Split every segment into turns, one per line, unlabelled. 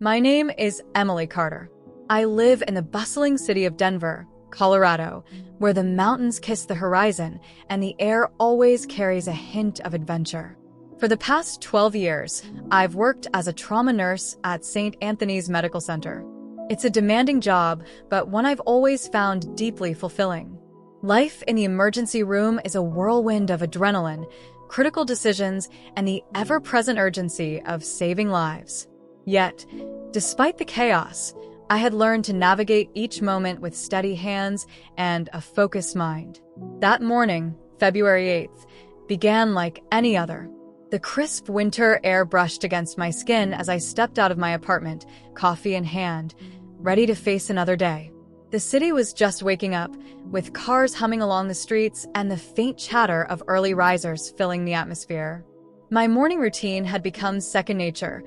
My name is Emily Carter. I live in the bustling city of Denver, Colorado, where the mountains kiss the horizon and the air always carries a hint of adventure. For the past 12 years, I've worked as a trauma nurse at St. Anthony's Medical Center. It's a demanding job, but one I've always found deeply fulfilling. Life in the emergency room is a whirlwind of adrenaline, critical decisions, and the ever-present urgency of saving lives. Yet, despite the chaos, I had learned to navigate each moment with steady hands and a focused mind. That morning, February 8th, began like any other. The crisp winter air brushed against my skin as I stepped out of my apartment, coffee in hand, ready to face another day. The city was just waking up, with cars humming along the streets and the faint chatter of early risers filling the atmosphere. My morning routine had become second nature.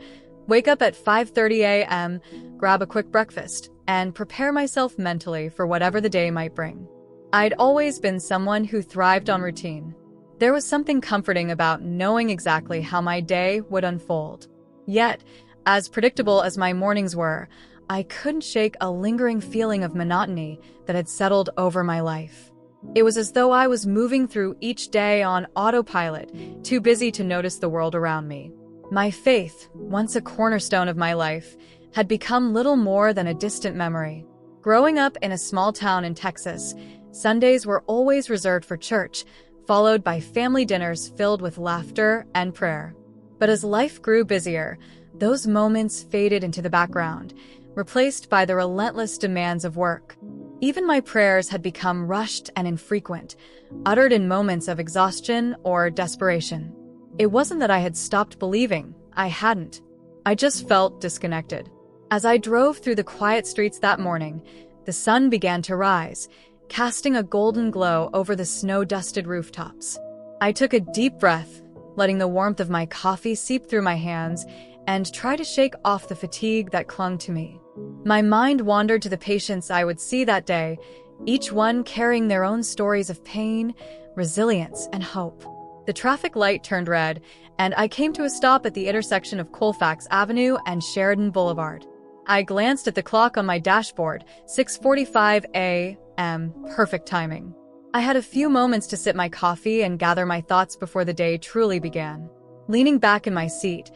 Wake up at 5:30 a.m., grab a quick breakfast, and prepare myself mentally for whatever the day might bring. I'd always been someone who thrived on routine. There was something comforting about knowing exactly how my day would unfold. Yet, as predictable as my mornings were, I couldn't shake a lingering feeling of monotony that had settled over my life. It was as though I was moving through each day on autopilot, too busy to notice the world around me. My faith, once a cornerstone of my life, had become little more than a distant memory. Growing up in a small town in Texas, Sundays were always reserved for church, followed by family dinners filled with laughter and prayer. But as life grew busier, those moments faded into the background, replaced by the relentless demands of work. Even my prayers had become rushed and infrequent, uttered in moments of exhaustion or desperation. It wasn't that I had stopped believing. I hadn't. I just felt disconnected. As I drove through the quiet streets that morning, the sun began to rise, casting a golden glow over the snow-dusted rooftops. I took a deep breath, letting the warmth of my coffee seep through my hands and try to shake off the fatigue that clung to me. My mind wandered to the patients I would see that day, each one carrying their own stories of pain, resilience, and hope. The traffic light turned red, and I came to a stop at the intersection of Colfax Avenue and Sheridan Boulevard. I glanced at the clock on my dashboard, 6:45 a.m., perfect timing. I had a few moments to sip my coffee and gather my thoughts before the day truly began. Leaning back in my seat,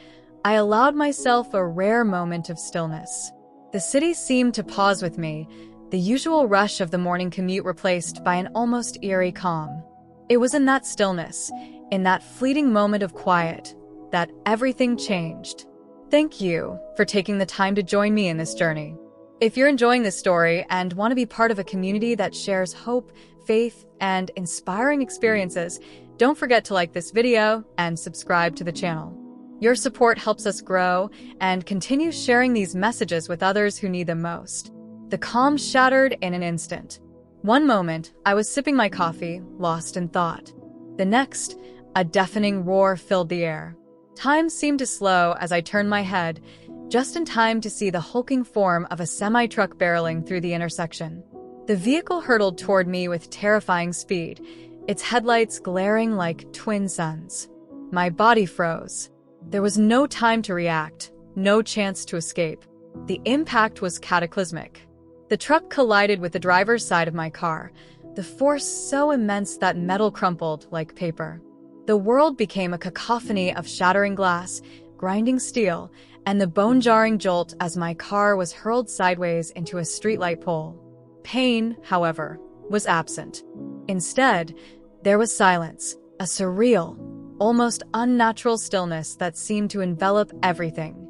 I allowed myself a rare moment of stillness. The city seemed to pause with me, the usual rush of the morning commute replaced by an almost eerie calm. It was in that stillness, in that fleeting moment of quiet, that everything changed. Thank you for taking the time to join me in this journey. If you're enjoying this story and want to be part of a community that shares hope, faith, and inspiring experiences, don't forget to like this video and subscribe to the channel. Your support helps us grow and continue sharing these messages with others who need them most. The calm shattered in an instant. One moment, I was sipping my coffee, lost in thought. The next, a deafening roar filled the air. Time seemed to slow as I turned my head, just in time to see the hulking form of a semi-truck barreling through the intersection. The vehicle hurtled toward me with terrifying speed, its headlights glaring like twin suns. My body froze. There was no time to react, no chance to escape. The impact was cataclysmic. The truck collided with the driver's side of my car, the force so immense that metal crumpled like paper. The world became a cacophony of shattering glass, grinding steel, and the bone-jarring jolt as my car was hurled sideways into a streetlight pole. Pain, however, was absent. Instead, there was silence, a surreal, almost unnatural stillness that seemed to envelop everything.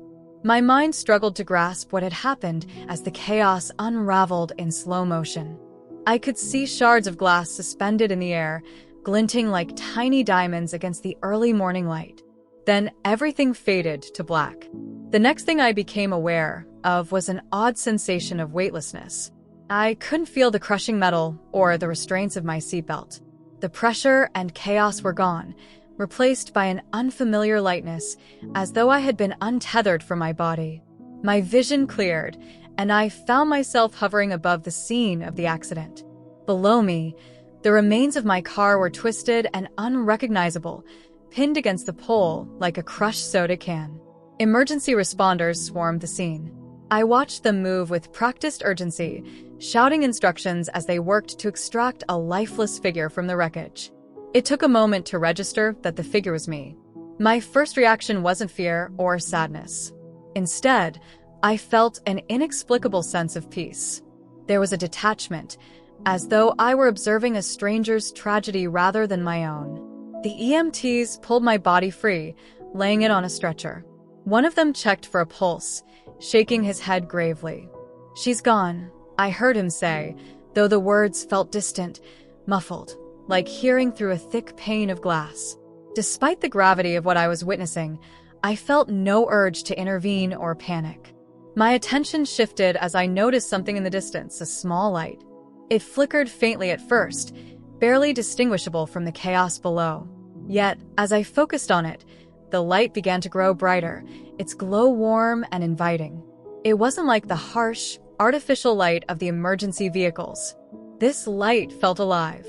My mind struggled to grasp what had happened as the chaos unraveled in slow motion. I could see shards of glass suspended in the air, glinting like tiny diamonds against the early morning light. Then everything faded to black. The next thing I became aware of was an odd sensation of weightlessness. I couldn't feel the crushing metal or the restraints of my seatbelt. The pressure and chaos were gone, replaced by an unfamiliar lightness, as though I had been untethered from my body. My vision cleared, and I found myself hovering above the scene of the accident. Below me, the remains of my car were twisted and unrecognizable, pinned against the pole like a crushed soda can. Emergency responders swarmed the scene. I watched them move with practiced urgency, shouting instructions as they worked to extract a lifeless figure from the wreckage. It took a moment to register that the figure was me. My first reaction wasn't fear or sadness. Instead, I felt an inexplicable sense of peace. There was a detachment, as though I were observing a stranger's tragedy rather than my own. The EMTs pulled my body free, laying it on a stretcher. One of them checked for a pulse, shaking his head gravely. "She's gone," I heard him say, though the words felt distant, muffled, like hearing through a thick pane of glass. Despite the gravity of what I was witnessing, I felt no urge to intervene or panic. My attention shifted as I noticed something in the distance, a small light. It flickered faintly at first, barely distinguishable from the chaos below. Yet, as I focused on it, the light began to grow brighter, its glow warm and inviting. It wasn't like the harsh, artificial light of the emergency vehicles. This light felt alive.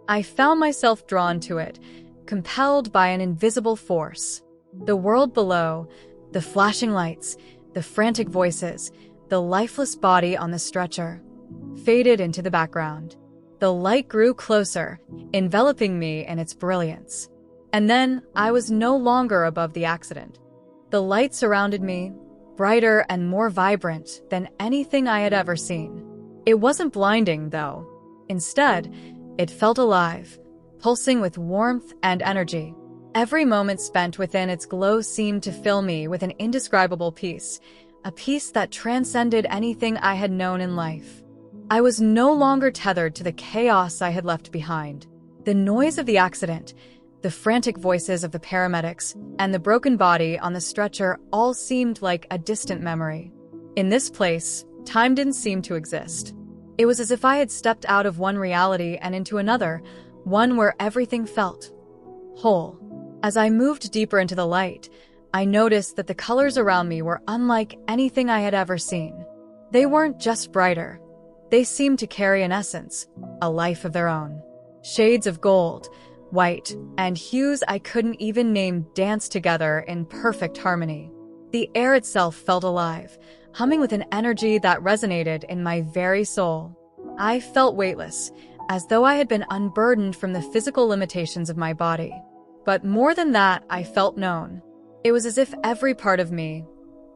I found myself drawn to it, compelled by an invisible force. The world below, the flashing lights, the frantic voices, the lifeless body on the stretcher, faded into the background. The light grew closer, enveloping me in its brilliance. And then I was no longer above the accident. The light surrounded me, brighter and more vibrant than anything I had ever seen. It wasn't blinding, though. Instead, it felt alive, pulsing with warmth and energy. Every moment spent within its glow seemed to fill me with an indescribable peace, a peace that transcended anything I had known in life. I was no longer tethered to the chaos I had left behind. The noise of the accident, the frantic voices of the paramedics, and the broken body on the stretcher all seemed like a distant memory. In this place, time didn't seem to exist. It was as if I had stepped out of one reality and into another, one where everything felt whole. As I moved deeper into the light, I noticed that the colors around me were unlike anything I had ever seen. They weren't just brighter. They seemed to carry an essence, a life of their own. Shades of gold, white, and hues I couldn't even name danced together in perfect harmony. The air itself felt alive, humming with an energy that resonated in my very soul. I felt weightless, as though I had been unburdened from the physical limitations of my body. But more than that, I felt known. It was as if every part of me,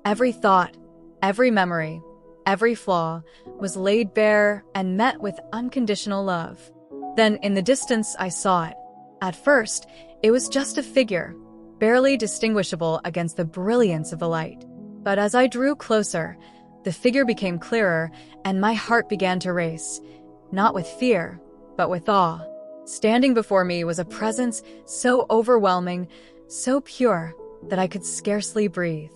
every thought, every memory, every flaw, was laid bare and met with unconditional love. Then, in the distance, I saw it. At first, it was just a figure, barely distinguishable against the brilliance of the light. But as I drew closer, the figure became clearer, and my heart began to race, not with fear, but with awe. Standing before me was a presence so overwhelming, so pure, that I could scarcely breathe.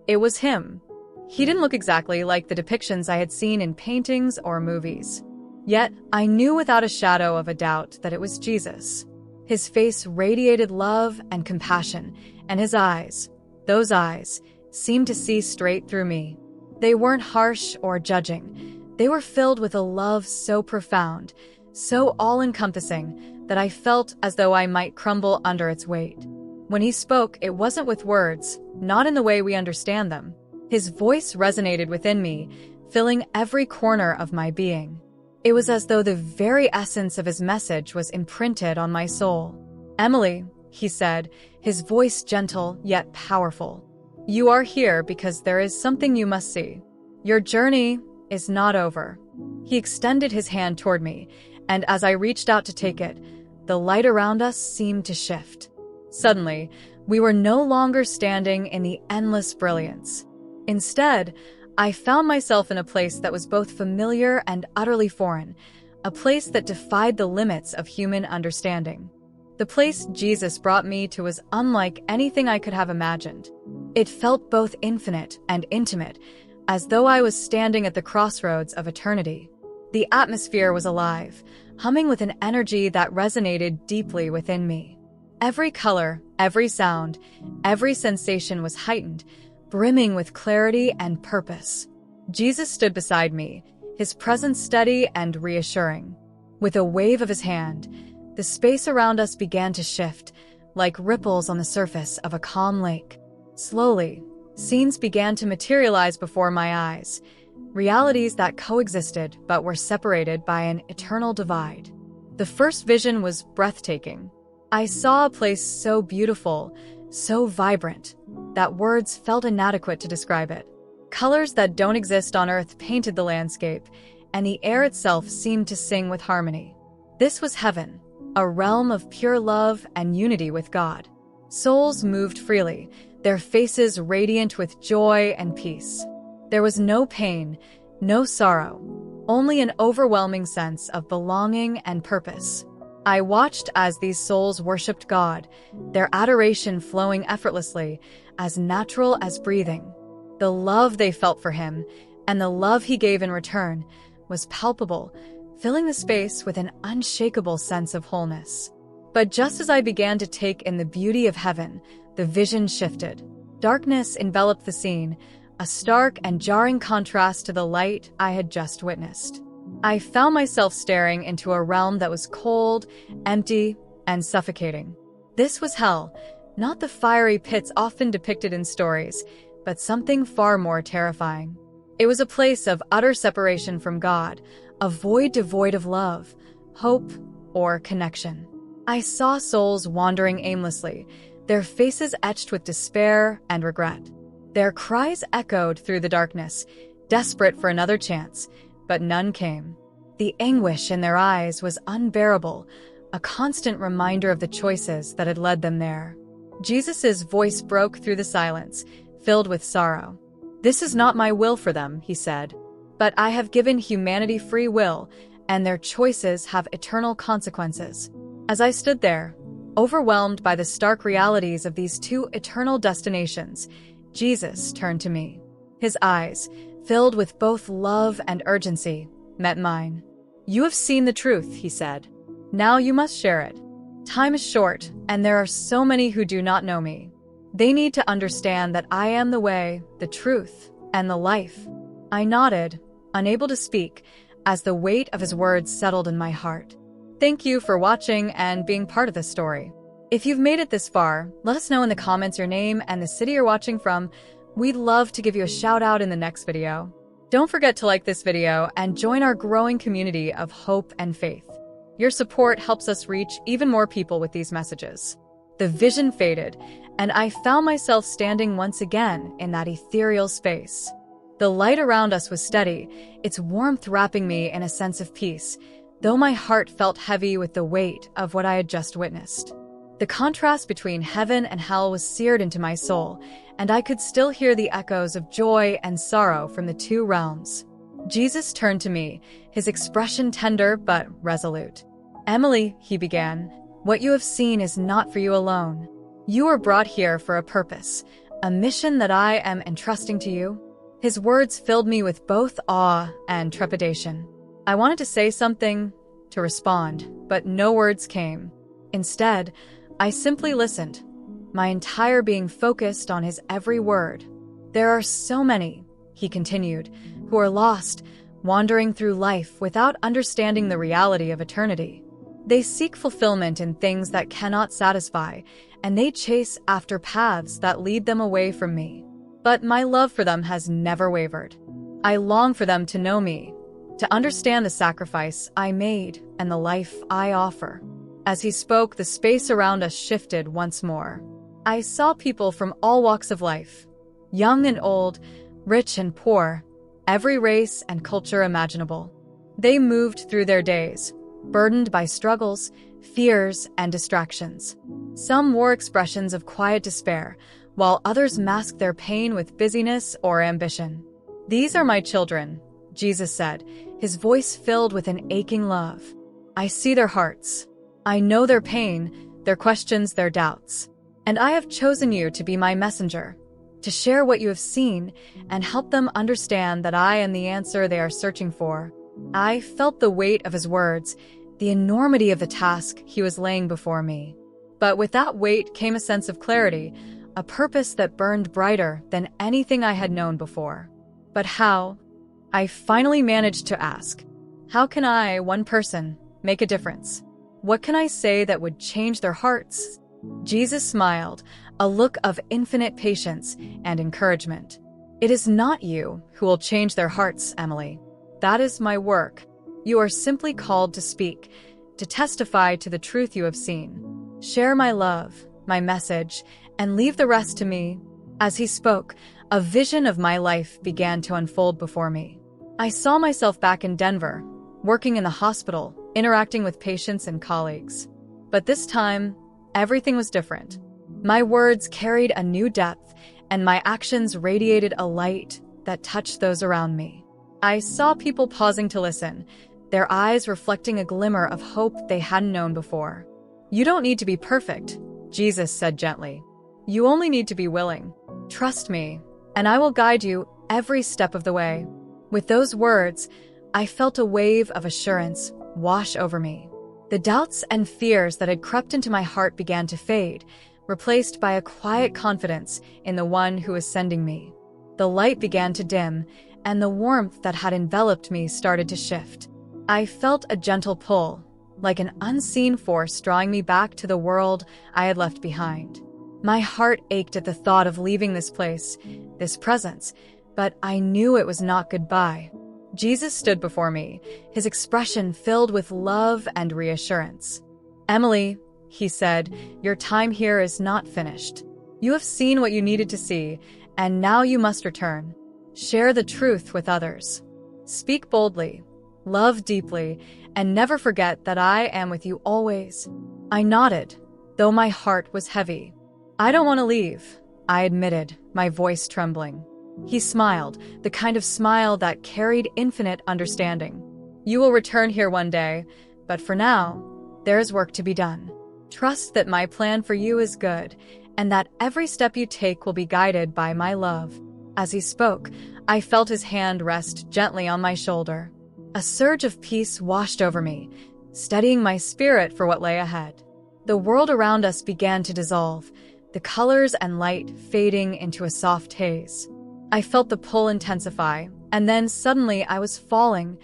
It was him. He didn't look exactly like the depictions I had seen in paintings or movies. Yet, I knew without a shadow of a doubt that it was Jesus. His face radiated love and compassion, and his eyes, those eyes, seemed to see straight through me. They weren't harsh or judging. They were filled with a love so profound, so all-encompassing, that I felt as though I might crumble under its weight. When he spoke, it wasn't with words, not in the way we understand them. His voice resonated within me, filling every corner of my being. It was as though the very essence of his message was imprinted on my soul. "Emily," he said, his voice gentle yet powerful. "You are here because there is something you must see. Your journey is not over." He extended his hand toward me, and as I reached out to take it, the light around us seemed to shift. Suddenly, we were no longer standing in the endless brilliance. Instead, I found myself in a place that was both familiar and utterly foreign, a place that defied the limits of human understanding. The place Jesus brought me to was unlike anything I could have imagined. It felt both infinite and intimate, as though I was standing at the crossroads of eternity. The atmosphere was alive, humming with an energy that resonated deeply within me. Every color, every sound, every sensation was heightened, brimming with clarity and purpose. Jesus stood beside me, his presence steady and reassuring. With a wave of his hand, the space around us began to shift, like ripples on the surface of a calm lake. Slowly, Scenes began to materialize before my eyes, realities that coexisted but were separated by an eternal divide. The first vision was breathtaking. I saw a place so beautiful, so vibrant, that words felt inadequate to describe it. Colors that don't exist on Earth painted the landscape, and the air itself seemed to sing with harmony. This was heaven, a realm of pure love and unity with God. Souls moved freely, their faces radiant with joy and peace. There was no pain, no sorrow, only an overwhelming sense of belonging and purpose. I watched as these souls worshipped God, their adoration flowing effortlessly, as natural as breathing. The love they felt for Him, and the love He gave in return, was palpable, filling the space with an unshakable sense of wholeness. But just as I began to take in the beauty of heaven, the vision shifted. Darkness enveloped the scene, a stark and jarring contrast to the light I had just witnessed. I found myself staring into a realm that was cold, empty, and suffocating. This was hell, not the fiery pits often depicted in stories, but something far more terrifying. It was a place of utter separation from God, a void devoid of love, hope, or connection. I saw souls wandering aimlessly, their faces etched with despair and regret. Their cries echoed through the darkness, desperate for another chance, but none came. The anguish in their eyes was unbearable, a constant reminder of the choices that had led them there. Jesus' voice broke through the silence, filled with sorrow. "This is not my will for them," He said, "but I have given humanity free will, and their choices have eternal consequences." As I stood there, overwhelmed by the stark realities of these two eternal destinations, Jesus turned to me. His eyes, filled with both love and urgency, met mine. "You have seen the truth," He said. "Now you must share it. Time is short, and there are so many who do not know me. They need to understand that I am the way, the truth, and the life." I nodded, unable to speak, as the weight of His words settled in my heart. Thank you for watching and being part of this story. If you've made it this far, let us know in the comments your name and the city you're watching from. We'd love to give you a shout out in the next video. Don't forget to like this video and join our growing community of hope and faith. Your support helps us reach even more people with these messages. The vision faded, and I found myself standing once again in that ethereal space. The light around us was steady, its warmth wrapping me in a sense of peace, though my heart felt heavy with the weight of what I had just witnessed. The contrast between heaven and hell was seared into my soul, and I could still hear the echoes of joy and sorrow from the two realms. Jesus turned to me, His expression tender but resolute. "Emily," He began, "what you have seen is not for you alone. You were brought here for a purpose, a mission that I am entrusting to you." His words filled me with both awe and trepidation. I wanted to say something, to respond, but no words came. Instead, I simply listened, my entire being focused on His every word. "There are so many," He continued, "who are lost, wandering through life without understanding the reality of eternity. They seek fulfillment in things that cannot satisfy, and they chase after paths that lead them away from me. But my love for them has never wavered. I long for them to know me, to understand the sacrifice I made and the life I offer." As He spoke, the space around us shifted once more. I saw people from all walks of life, young and old, rich and poor, every race and culture imaginable. They moved through their days, burdened by struggles, fears, and distractions. Some wore expressions of quiet despair, while others masked their pain with busyness or ambition. "These are my children," Jesus said, His voice filled with an aching love. "I see their hearts. I know their pain, their questions, their doubts. And I have chosen you to be my messenger, to share what you have seen and help them understand that I am the answer they are searching for." I felt the weight of His words, the enormity of the task He was laying before me. But with that weight came a sense of clarity, a purpose that burned brighter than anything I had known before. But how? I finally managed to ask, how can I, one person, make a difference? What can I say that would change their hearts? Jesus smiled, a look of infinite patience and encouragement. "It is not you who will change their hearts, Emily. That is my work. You are simply called to speak, to testify to the truth you have seen. Share my love, my message, and leave the rest to me." As he spoke, a vision of my life began to unfold before me. I saw myself back in Denver, working in the hospital, interacting with patients and colleagues. But this time, everything was different. My words carried a new depth, and my actions radiated a light that touched those around me. I saw people pausing to listen, their eyes reflecting a glimmer of hope they hadn't known before. "You don't need to be perfect," Jesus said gently. "You only need to be willing. Trust me, and I will guide you every step of the way." With those words, I felt a wave of assurance wash over me. The doubts and fears that had crept into my heart began to fade, replaced by a quiet confidence in the one who was sending me. The light began to dim, and the warmth that had enveloped me started to shift. I felt a gentle pull, like an unseen force drawing me back to the world I had left behind. My heart ached at the thought of leaving this place, this presence, but I knew it was not goodbye. Jesus stood before me, his expression filled with love and reassurance. "Emily," he said, "your time here is not finished. You have seen what you needed to see, and now you must return. Share the truth with others. Speak boldly, love deeply, and never forget that I am with you always." I nodded, though my heart was heavy. "I don't want to leave," I admitted, my voice trembling. He smiled, the kind of smile that carried infinite understanding. "You will return here one day, but for now, there is work to be done. Trust that my plan for you is good, and that every step you take will be guided by my love." As he spoke, I felt his hand rest gently on my shoulder. A surge of peace washed over me, steadying my spirit for what lay ahead. The world around us began to dissolve, the colors and light fading into a soft haze. I felt the pull intensify, and then suddenly I was falling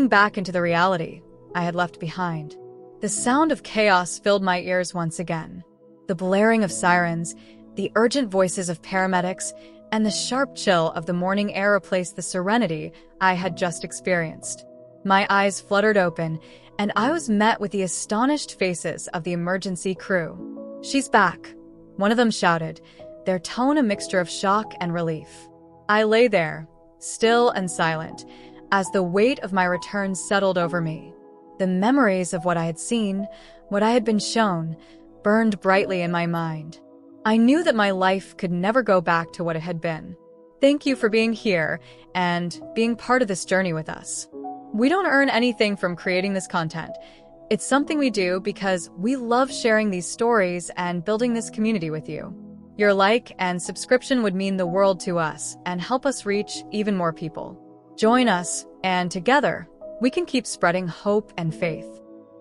back into the reality I had left behind. The sound of chaos filled my ears once again. The blaring of sirens, the urgent voices of paramedics, and the sharp chill of the morning air replaced the serenity I had just experienced. My eyes fluttered open, and I was met with the astonished faces of the emergency crew. "She's back," one of them shouted, their tone a mixture of shock and relief. I lay there, still and silent, as the weight of my return settled over me. The memories of what I had seen, what I had been shown, burned brightly in my mind. I knew that my life could never go back to what it had been. Thank you for being here and being part of this journey with us. We don't earn anything from creating this content. It's something we do because we love sharing these stories and building this community with you. Your like and subscription would mean the world to us and help us reach even more people. Join us, and together, we can keep spreading hope and faith.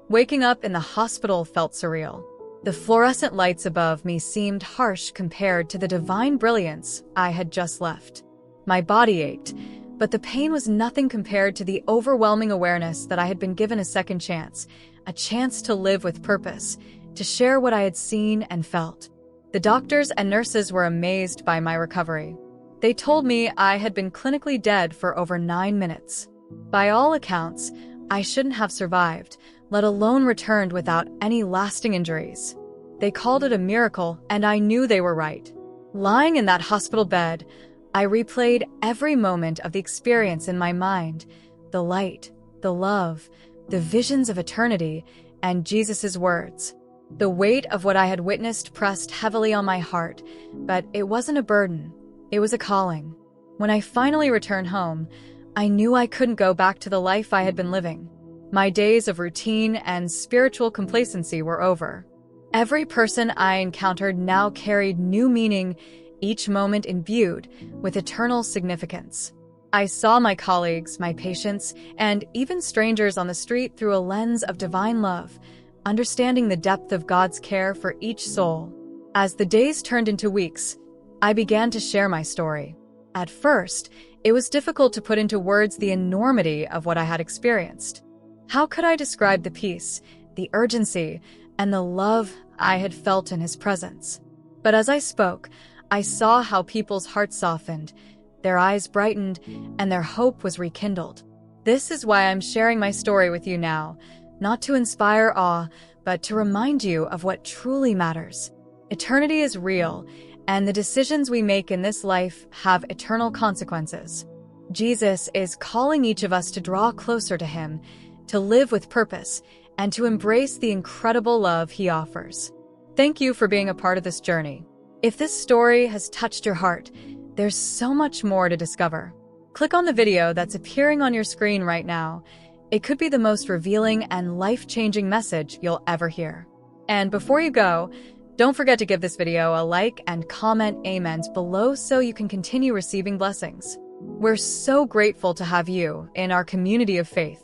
Waking up in the hospital felt surreal. The fluorescent lights above me seemed harsh compared to the divine brilliance I had just left. My body ached, but the pain was nothing compared to the overwhelming awareness that I had been given a second chance, a chance to live with purpose, to share what I had seen and felt. The doctors and nurses were amazed by my recovery. They told me I had been clinically dead for over 9 minutes. By all accounts, I shouldn't have survived, let alone returned without any lasting injuries. They called it a miracle, and I knew they were right. Lying in that hospital bed, I replayed every moment of the experience in my mind, the light, the love, the visions of eternity, and Jesus' words. The weight of what I had witnessed pressed heavily on my heart, but it wasn't a burden. It was a calling. When I finally returned home, I knew I couldn't go back to the life I had been living. My days of routine and spiritual complacency were over. Every person I encountered now carried new meaning, each moment imbued with eternal significance. I saw my colleagues, my patients, and even strangers on the street through a lens of divine love, understanding the depth of God's care for each soul. As the days turned into weeks, I began to share my story. At first, it was difficult to put into words the enormity of what I had experienced. How could I describe the peace, the urgency, and the love I had felt in his presence? But as I spoke, I saw how people's hearts softened, their eyes brightened, and their hope was rekindled. This is why I'm sharing my story with you now, not to inspire awe, but to remind you of what truly matters. Eternity is real, and the decisions we make in this life have eternal consequences. Jesus is calling each of us to draw closer to Him, to live with purpose, and to embrace the incredible love He offers. Thank you for being a part of this journey. If this story has touched your heart, there's so much more to discover. Click on the video that's appearing on your screen right now. It could be the most revealing and life-changing message you'll ever hear. And before you go, don't forget to give this video a like and comment amens below so you can continue receiving blessings. We're so grateful to have you in our community of faith.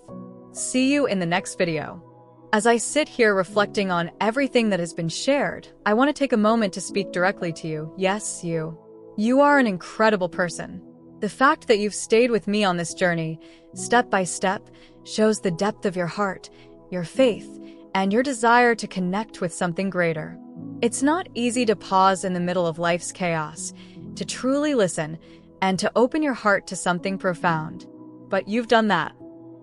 See you in the next video. As I sit here reflecting on everything that has been shared, I want to take a moment to speak directly to you. Yes, you. You are an incredible person. The fact that you've stayed with me on this journey, step by step, shows the depth of your heart, your faith, and your desire to connect with something greater. It's not easy to pause in the middle of life's chaos, to truly listen, and to open your heart to something profound. But you've done that.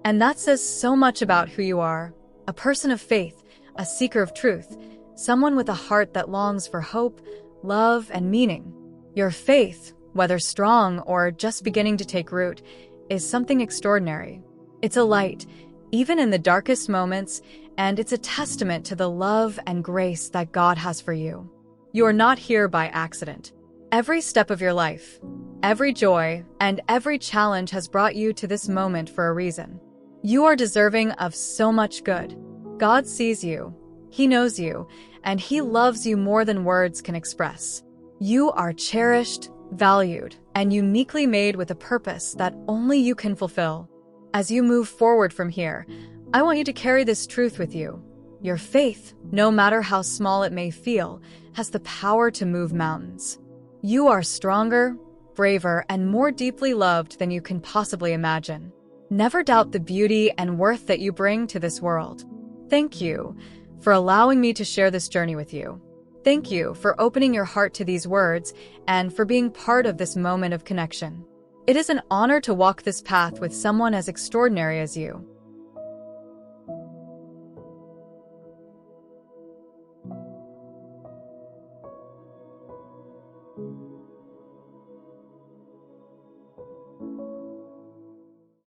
And that says so much about who you are. A person of faith, a seeker of truth, someone with a heart that longs for hope, love, and meaning. Your faith, whether strong or just beginning to take root, is something extraordinary. It's a light, even in the darkest moments, and it's a testament to the love and grace that God has for you. You are not here by accident. Every step of your life, every joy, and every challenge has brought you to this moment for a reason. You are deserving of so much good. God sees you, He knows you, and He loves you more than words can express. You are cherished, valued, and uniquely made with a purpose that only you can fulfill. As you move forward from here, I want you to carry this truth with you. Your faith, no matter how small it may feel, has the power to move mountains. You are stronger, braver, and more deeply loved than you can possibly imagine. Never doubt the beauty and worth that you bring to this world. Thank you for allowing me to share this journey with you. Thank you for opening your heart to these words and for being part of this moment of connection. It is an honor to walk this path with someone as extraordinary as you.